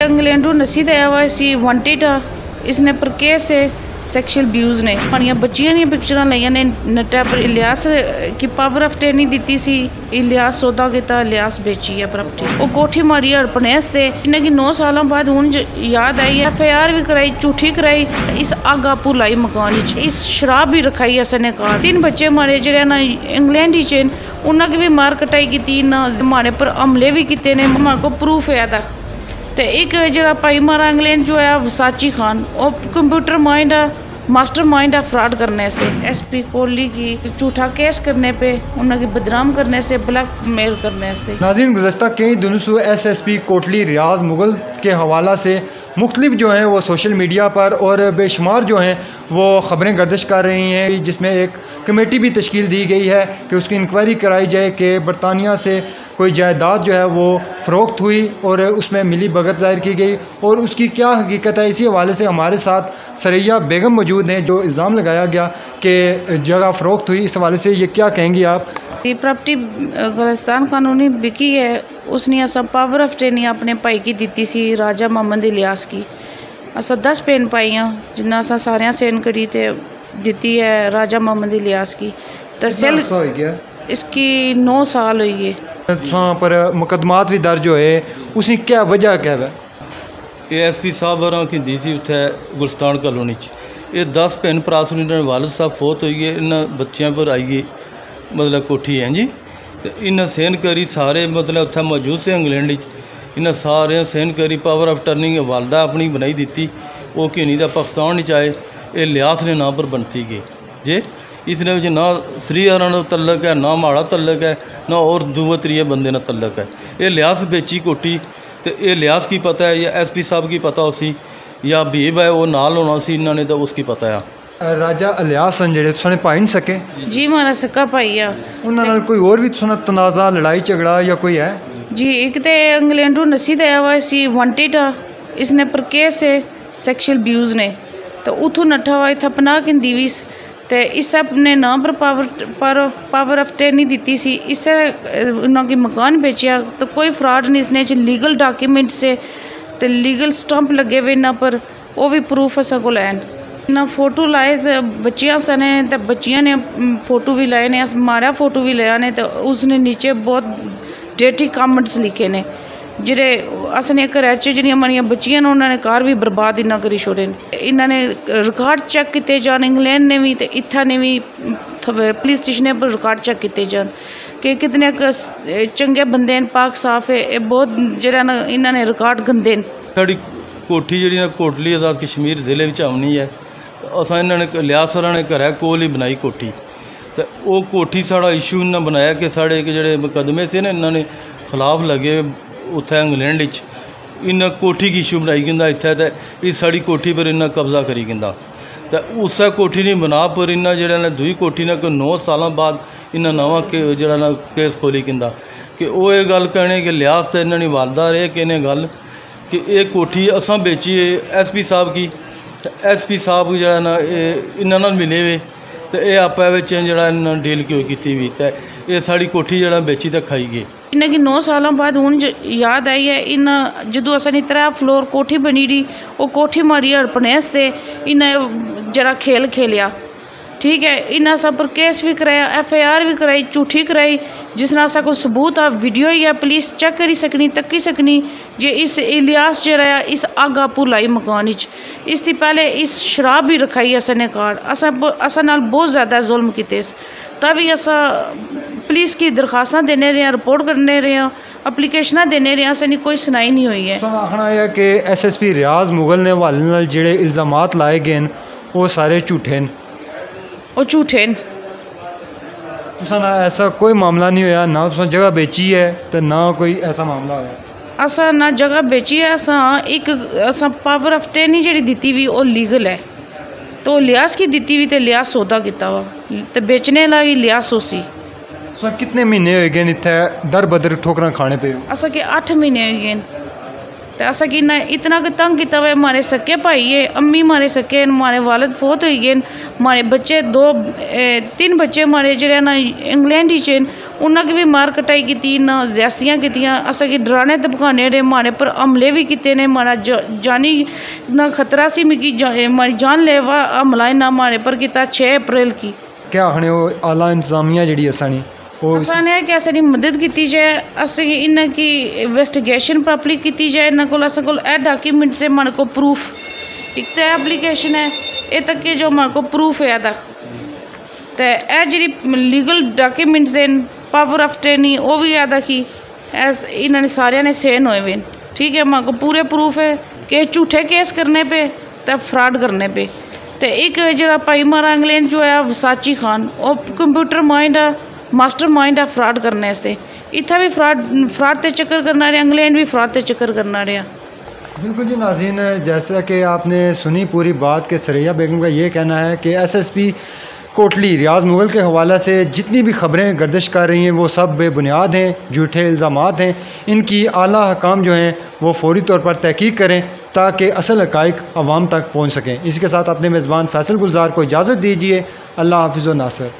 England to नसी दया हुआ इसी वांटेड आ इसने पर केस है सैक्शुअल अब्यूज़ ने हमारिया बच्चियां दी पिक्चर लईयां ने नट्टा पर इलियास की पावर ऑफ अटर्नी दी सी इलियास सौदा किया इलियास बेची है प्रॉपर्टी वो कोठी मारी हड़पने आस्ते इन्हें कि 9 सालों बाद हुण याद आई FIR भी कराई झूठी कराई इस अग आपू लाई मकान इस शराब भी रखाई असने कार 3 बच्चे मारे जेह्ड़े ना इंग्लैंड ही च उन्हें भी मार कटाई की हमारे पर हमले भी किए ने हमारे को प्रूफ है तक तो एक जरा भाई मारा इंग्लैंड जो है वसाची खान वो कंप्यूटर माइंड आ मास्टर माइंड आ फ्रॉड करने से SP कोहली की झूठा केस करने पे उनकी बदनाम करने से ब्लैकमेल करने से। नाज़रीन गुज़श्ता कई दिनों से SSP कोटली रियाज मुगल के हवाला से मुख्तलिफ जो हैं वो सोशल मीडिया पर और बेशुमार जो हैं वो ख़बरें गर्दिश कर रही हैं जिसमें एक कमेटी भी तश्कील दी गई है कि उसकी इंक्वायरी कराई जाए कि बरतानिया से कोई जायदाद जो है वो फ़रोख्त हुई और उसमें मिली भगत ज़ाहिर की गई और उसकी क्या हकीकत है। इसी हवाले से हमारे साथ सरैया बेगम मौजूद हैं जो इल्ज़ाम लगाया गया कि जगह फ़रोख्त हुई, इस हवाले से ये क्या कहेंगी आप? ये प्रॉपर्टी गुलिस्तान कानूनी बिकी है उसने असा पावर ऑफ अटर्नी अपने भाई की दी सी राजा मोहम्मद इलियास की असा 10 पेन पाइयां जिन्ना असा सारियां सेन करी ते दी है राजा मोहम्मद इलियास की तहसील इसकी 9 साल हुई है पर मुकदमात भी दर्ज होए उसी क्या वजह क्या है? ASP साहब होर की दी सी उत्थे गुलिस्तान कॉलोनी ये 10 भैन भरा सन इन्होंने वालद साहब फोत हुई है इन्होंने बच्चों पर आई है मतलब कोठी है जी तो इन्हें सेन करी सारे मतलब उत्थे मौजूद से इंग्लैंड इन्हें सारे सेन करी पावर ऑफ अटर्नी वालदा अपनी बनाई दी वो कि नहीं पाकिस्तान आए ये लियास ने नाम पर बनती गई जे इसने ना श्रीहरण तल्लक है ना माड़ा तल्लक है ना और दूए त्रिए बंदे ना तल्लक है ये लियास बेची कोठी तो ये लियास की पता है या SP साहब की पता उसी या बीब है वो नाल होना सी इन्होंने तो उसकी पता है। राजा इलियास जेडे तुसाने भाई नहीं सके जी मारा सका भाई आ उन्होंने कोई और भी तुसाना तनाज़ा लड़ाई झगड़ा या कोई है जी एक तो इंग्लैंड टू नसी दया हुआ इसी वांटेड आ इसने पर केस है सैक्शुअल अब्यूज़ ने तो उथों नठा हुआ इतना पनाह किंदी भी तो इस ने नाम पर पावर ऑफ अटर्नी दी सी इससे उन्होंने मकान बेचा तो कोई फ्रॉड नहीं इसने लीगल डॉक्यूमेंट से तो लीगल स्टंप लगे हुए इन्हों पर वो भी प्रूफ असा को लैन इन्ना फोटो लाए बच्चियां सने तो बच्चियां ने फोटो भी लाए ने मारा फोटो भी लिया ने तो उसने नीचे बहुत डेटी कमेंट्स लिखे ने जेह्ड़े असने घरै च जेह्ड़ियां हमारियां बच्चियां न उन्होंने घर भी बर्बाद इन्ना करी छोड़े इन्होंने रिकॉर्ड चेक किए जान इंग्लैंड ने भी तो इत्थै ने भी पुलिस स्टेशने पर रिकॉर्ड चेक किए जान कि कितने चंगे बंदे न पाक साफ है ये बहुत जेह्ड़ा ना इन्होंने रिकॉर्ड गंदे न। साड़ी कोठी जी कोटली आज़ाद कश्मीर ज़िले में आनी है असा इन्होंने लियास होरां ने घरै कोल ही बनाई कोठी तो वो कोठी साड़ा इशू इन्हें बनाया कि साढ़े जेह्ड़े मुकदमे से ना इन्होंने खिलाफ लगे उत्थे इंग्लैंड इन्हें कोठी की इशू बनाई गिंदा इत्थे ते इस साड़ी कोठी पर इन्हें कब्जा करी गिंदा तो उस कोठी की बना पर इन्हें जेह्ड़ा दूई कोठी ने कोई 9 सालों बाद इन्हें नवा जेह्ड़ा ना केस खोली गिंदा कि वो ये गल कहने कि लियास तो इन्होंने वालदा रहे कि इन्हें गल कि ये कोठी असां बेची है SP साहब की SP साहब जेह्ड़ा ना इन्हां नाल मिले हुए तो ये आपे विच जेह्ड़ा इन्हां डील क्यों कीती हुई तो ये साड़ी कोठी जेह्ड़ा बेची तो खाई गई इन्हें कि 9 सालों बाद हुण याद आई है इन जदों असां 3 फ्लोर कोठी बनी दी वो कोठी मारी हड़पने आस्ते इन्हें जरा खेल खेलिया ठीक है इन्हें सब पर केस भी कराया FIR भी कराई झूठी कराई जिसना असा कोई सबूत आ वीडियो ही है पुलिस चेक करी सकनी तक्की सकनी जे इस इलियास जरा इस अग आपू लाई मकान इसकी पहले इस शराब भी रखाई असने कार असा नाल बहुत ज़्यादा जुल्म किते तभी असा पुलिस की दरखास्तां देने रहे रिपोर्ट करने रहे एप्लीकेशनां देने रहे असें कोई सुनाई नहीं हुई है। आखना है कि SSP रियाज मुगल ने हवाले नाल जेड़े इल्ज़ामात लाए गए न वो सारे झूठे न वो झूठे न तुसां ऐसा कोई मामला नहीं होया ना तुसां जगह बेची है तो ना कोई ऐसा मामला होया असा ना जगह बेची है असा पावर ऑफ अटर्नी जी दी हुई वो लीगल है तो लियास की दी हुई तो लियास सौदा किया वा तो बेचने लाई लियास उसी कितने महीने हो गए इतने दर बदर ठोकरां खाने पे असा के 8 महीने हो गए तो असा कि इन्ना इतना कि तंग किया हुआ मारे सक्के भाई है, अम्मी मारे सक्के मारे वालद फौत हो गए, मारे बच्चे 3 बच्चे मारे जेह्ड़े ना इंग्लैंड ही च उन्हें भी मार कटाई की ना ज्यादतियां कीतियां, असा कि डराने धमकाने दे मारे पर हमले भी किते ने, मारा जानी ना खतरा सी मिगी मारी जानलेवा हमला ना मारे पर किया 6 अप्रैल की। क्या आखने हो आला इंतजामिया जी असानी असां है कि असां मदद की जाए, असें इन्हें की इन्वेस्टिगेशन प्रॉपरली की जाए, इन्होंने को असें कोल ए डॉक्यूमेंट्स है, हमारे को प्रूफ एक तो एप्लीकेशन है ये तक के जो हमारे को प्रूफ है तक तो यह जी लीगल डॉक्यूमेंट्स हैं पावर ऑफ अटॉर्नी वो भी अदा की इन्होंने सारे ने सेन हुए हुए, ठीक है। हमारे को पूरे प्रूफ है कि झूठे केस करने पे तो फ्रॉड करने पे। तो एक जरा भाई मारा इंग्लैंड जो है वसाची खान वो कंप्यूटर माइंड है, मास्टर माइंड है फ्रॉड करने से, इतना भी फ्रॉड ते चक्कर करना रहा, इंग्लैंड भी फ्रॉड ते चक्कर करना रहा। बिल्कुल जी नाज़रीन, जैसा कि आपने सुनी पूरी बात के सरैया बेगम का ये कहना है कि SSP कोटली रियाज मुगल के हवाले से जितनी भी खबरें गर्दिश कर रही हैं वो सब बेबुनियाद हैं, झूठे इल्ज़ामात हैं। इनकी आला हकाम जो हैं वो फौरी तौर पर तहकीक करें ताकि असल हक़ाइक़ अवाम तक पहुँच सकें। इसके साथ अपने मेज़बान फैसल गुलजार को इजाज़त दीजिए। अल्लाह हाफ़िज़ व नासर।